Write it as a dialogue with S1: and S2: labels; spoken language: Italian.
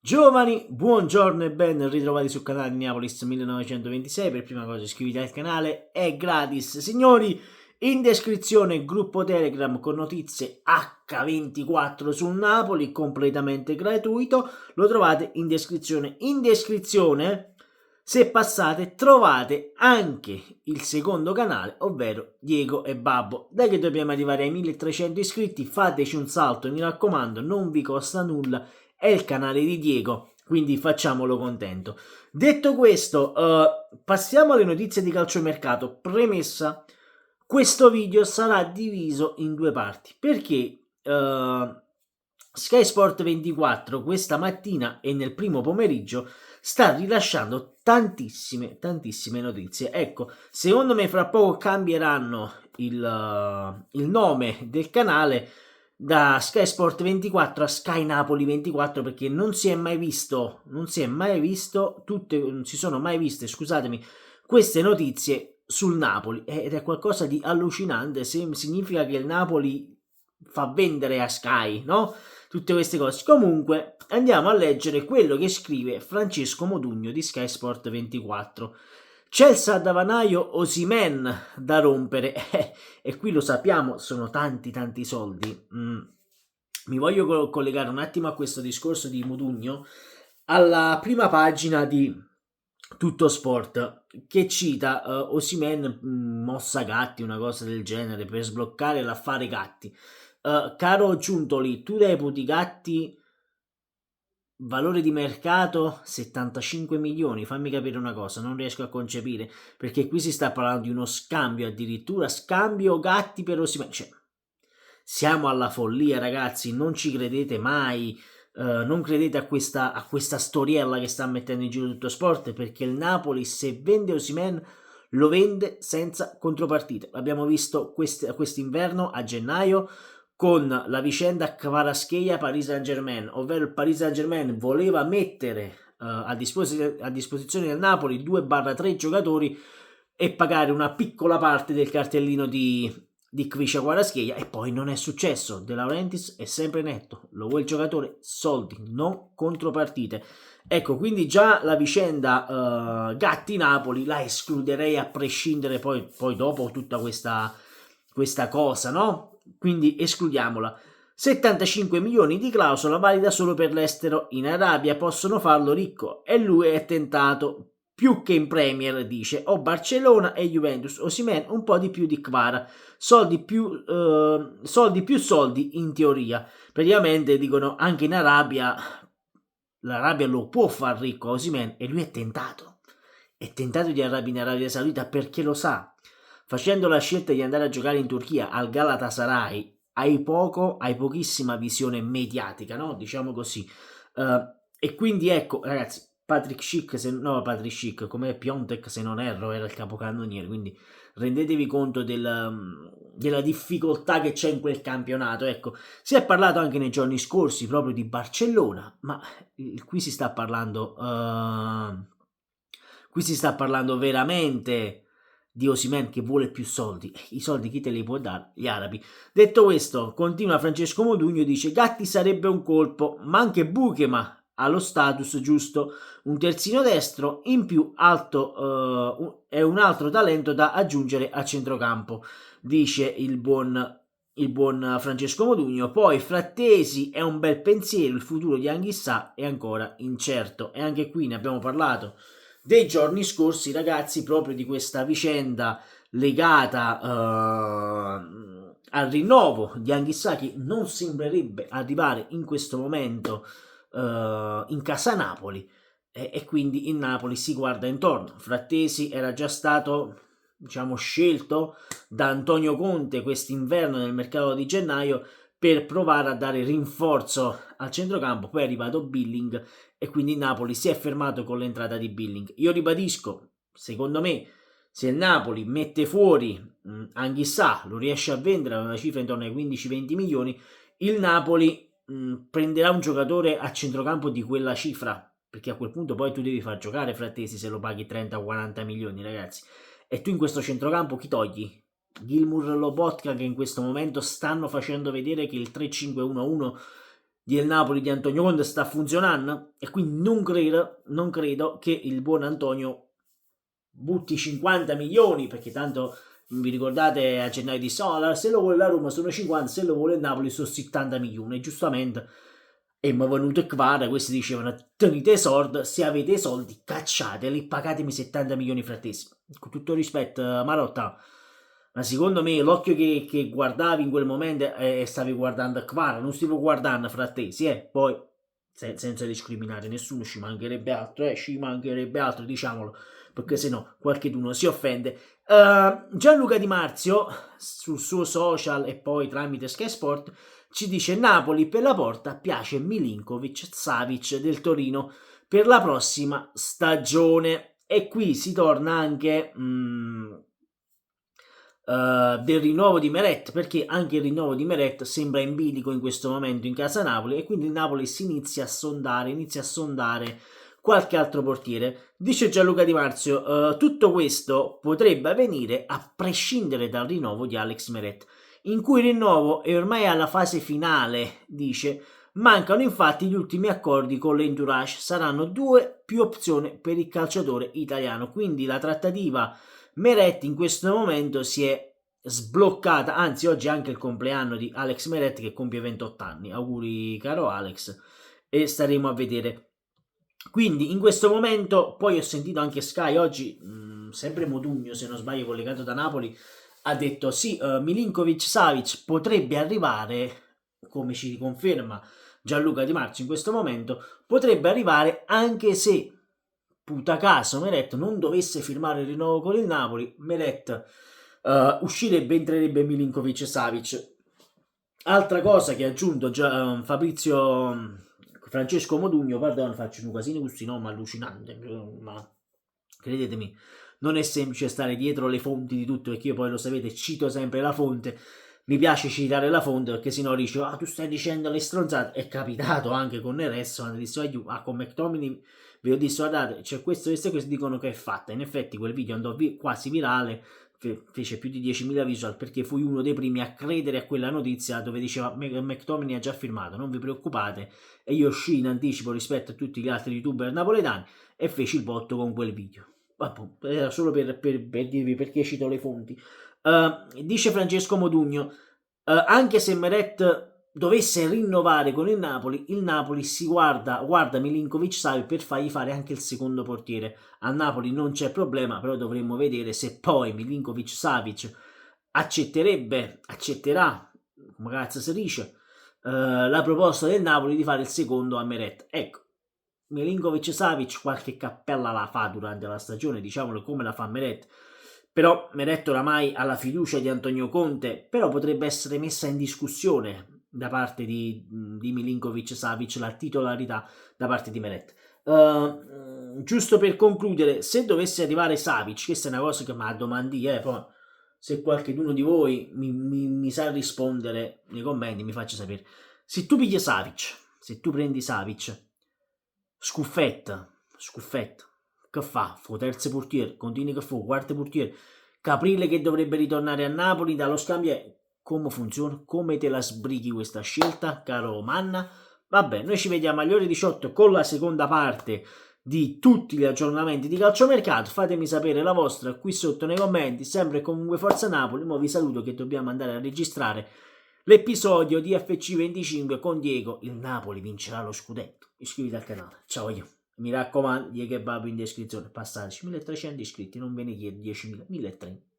S1: Giovani, buongiorno e ben ritrovati sul canale di Neapolis 1926. Per prima cosa iscrivetevi al canale, è gratis. Signori, in descrizione gruppo Telegram con notizie H24 sul Napoli, completamente gratuito. Lo trovate in descrizione. In descrizione, se passate, trovate anche il secondo canale, ovvero Diego e Babbo. Dai che dobbiamo arrivare ai 1300 iscritti, fateci un salto, mi raccomando, non vi costa nulla. È il canale di Diego, quindi facciamolo contento. Detto questo, passiamo alle notizie di calciomercato. Premessa, questo video sarà diviso in due parti, perché Sky Sport 24 questa mattina e nel primo pomeriggio sta rilasciando tantissime notizie. Ecco, secondo me fra poco cambieranno il nome del canale da Sky Sport 24 a Sky Napoli 24, perché non si sono mai viste, scusatemi, queste notizie sul Napoli, ed è qualcosa di allucinante. Significa che il Napoli fa vendere a Sky, no? Tutte queste cose. Comunque andiamo a leggere quello che scrive Francesco Modugno di Sky Sport 24. C'è il salvadanaio Osimhen da rompere, e qui lo sappiamo, sono tanti soldi. Mi voglio collegare un attimo a questo discorso di Modugno, alla prima pagina di Tutto Sport, che cita Osimhen, mossa Gatti, una cosa del genere, per sbloccare l'affare Gatti. Caro Giuntoli, tu reputi Gatti valore di mercato 75 milioni? Fammi capire una cosa, non riesco a concepire, perché qui si sta parlando di uno scambio, addirittura scambio Gatti per Osimhen. Cioè, siamo alla follia, ragazzi, non ci credete mai. Non credete a questa storiella che sta mettendo in giro tutto sport, perché il Napoli, se vende Osimhen, lo vende senza contropartite. L'abbiamo visto quest'inverno a gennaio con la vicenda Kvaratskhelia Paris Saint-Germain, ovvero il Paris Saint-Germain voleva mettere a disposizione del Napoli 2-3 giocatori e pagare una piccola parte del cartellino di Kvisa Kvaratskhelia, e poi non è successo. De Laurentiis è sempre netto, lo vuole il giocatore, soldi, non contropartite. Ecco, quindi già la vicenda Gatti-Napoli la escluderei a prescindere, poi dopo tutta questa cosa, no? Quindi escludiamola. 75 milioni di clausola valida solo per l'estero. In Arabia possono farlo ricco e lui è tentato. Più che in Premier, dice, o Barcellona e Juventus. Osimhen un po' di più di Kvara. Soldi più soldi in teoria. Praticamente dicono anche in Arabia, l'Arabia lo può far ricco a Osimhen, e lui è tentato. È tentato di andare in Arabia Saudita perché lo sa. Facendo la scelta di andare a giocare in Turchia al Galatasaray, hai pochissima visione mediatica, no? Diciamo così. E quindi ecco, ragazzi, Patrick Schick, come Piontek se non erro, era il capocannoniere, quindi rendetevi conto della difficoltà che c'è in quel campionato. Ecco, si è parlato anche nei giorni scorsi proprio di Barcellona, ma qui si sta parlando veramente di Osimhen che vuole più soldi. I soldi chi te li può dare? Gli arabi. Detto questo, continua Francesco Modugno, dice Gatti sarebbe un colpo, ma anche Buchema ha lo status giusto, un terzino destro in più alto, è un altro talento da aggiungere a centrocampo, dice il buon Francesco Modugno. Poi Frattesi è un bel pensiero, il futuro di Anghissà è ancora incerto, e anche qui ne abbiamo parlato dei giorni scorsi, ragazzi, proprio di questa vicenda legata al rinnovo di Anghissà, che non sembrerebbe arrivare in questo momento in casa Napoli, e quindi in Napoli si guarda intorno. Frattesi era già stato, diciamo, scelto da Antonio Conte quest'inverno nel mercato di gennaio per provare a dare rinforzo al centrocampo. Poi è arrivato Billing e quindi il Napoli si è fermato con l'entrata di Billing. Io ribadisco, secondo me, se il Napoli mette fuori Anghissà, lo riesce a vendere a una cifra intorno ai 15-20 milioni, il Napoli prenderà un giocatore a centrocampo di quella cifra, perché a quel punto poi tu devi far giocare Frattesi se lo paghi 30-40 milioni, ragazzi. E tu in questo centrocampo chi togli? Gilmour, Lobotka, che in questo momento stanno facendo vedere che il 3-5-1-1 del Napoli di Antonio Conte sta funzionando, e quindi non credo che il buon Antonio butti 50 milioni, perché tanto vi ricordate a gennaio di se lo vuole la Roma sono 50, se lo vuole il Napoli sono 70 milioni, e giustamente e mi è venuto qua, questi dicevano tenete soldi, se avete i soldi cacciateli, pagatemi 70 milioni frattesi. Con tutto rispetto Marotta, ma secondo me l'occhio che guardavi in quel momento stavi guardando qua, non stavo guardando frattesi, poi senza discriminare nessuno, ci mancherebbe altro, diciamolo, perché sennò qualcuno si offende. Gianluca Di Marzio sul suo social e poi tramite Sky Sport ci dice Napoli per la porta, piace Milinkovic-Savic del Torino per la prossima stagione, e qui si torna anche del rinnovo di Meret, perché anche il rinnovo di Meret sembra in bilico in questo momento in casa Napoli, e quindi il Napoli si inizia a sondare qualche altro portiere. Dice Gianluca Di Marzio, tutto questo potrebbe avvenire a prescindere dal rinnovo di Alex Meret, in cui il rinnovo è ormai alla fase finale, dice. Mancano infatti gli ultimi accordi con l'entourage, saranno 2 più opzioni per il calciatore italiano, quindi la trattativa Meret in questo momento si è sbloccata, anzi oggi è anche il compleanno di Alex Meret che compie 28 anni, auguri caro Alex, e staremo a vedere. Quindi in questo momento, poi ho sentito anche Sky oggi, sempre Modugno se non sbaglio collegato da Napoli, ha detto sì, Milinkovic-Savic potrebbe arrivare, come ci conferma Gianluca Di Marzio in questo momento, potrebbe arrivare anche se puta caso Meret non dovesse firmare il rinnovo con il Napoli, Meret uscirebbe, entrerebbe Milinkovic-Savic. Altra cosa che ha aggiunto già Francesco Modugno, pardon, faccio un casino questi nomi allucinante, ma credetemi, non è semplice stare dietro le fonti di tutto, perché io poi lo sapete, cito sempre la fonte, mi piace citare la fonte perché sennò dice tu stai dicendo le stronzate. È capitato anche con Neres, quando disse con McTominay vi ho detto guardate c'è questo e questo dicono che è fatta, in effetti quel video andò quasi virale, fece più di 10.000 visual, perché fui uno dei primi a credere a quella notizia dove diceva McTominay ha già firmato, non vi preoccupate, e io uscii in anticipo rispetto a tutti gli altri youtuber napoletani e feci il botto con quel video. Era solo per dirvi perché cito le fonti. Dice Francesco Modugno, anche se Meret dovesse rinnovare con il Napoli si guarda Milinkovic-Savic per fargli fare anche il secondo portiere. A Napoli non c'è problema, però dovremmo vedere se poi Milinkovic-Savic accetterà, come cazzo si dice, la proposta del Napoli di fare il secondo a Meret. Ecco, Milinkovic-Savic qualche cappella la fa durante la stagione, diciamolo come la fa Meret, però Meret oramai ha la fiducia di Antonio Conte, però potrebbe essere messa in discussione da parte di Milinkovic-Savic la titolarità da parte di Meret. Giusto per concludere, se dovesse arrivare Savic, questa è una cosa che mi ha domandi, poi se qualcuno di voi mi sa rispondere nei commenti mi faccia sapere. Se tu pigli Savic, se tu prendi Savic, scuffetta, che fa? Fu terzo portiere, continui che fu quarto portiere, Caprile che dovrebbe ritornare a Napoli dallo scambio, come funziona? Come te la sbrighi questa scelta, caro Manna? Vabbè, noi ci vediamo alle ore 18 con la seconda parte di tutti gli aggiornamenti di calciomercato. Fatemi sapere la vostra qui sotto nei commenti, sempre comunque Forza Napoli. Mo vi saluto che dobbiamo andare a registrare l'episodio di FC25 con Diego. Il Napoli vincerà lo scudetto. Iscriviti al canale, ciao io. Mi raccomando, Diego e Babbo in descrizione, passateci 1300 iscritti, non ve ne chiedo 10.000, 1300.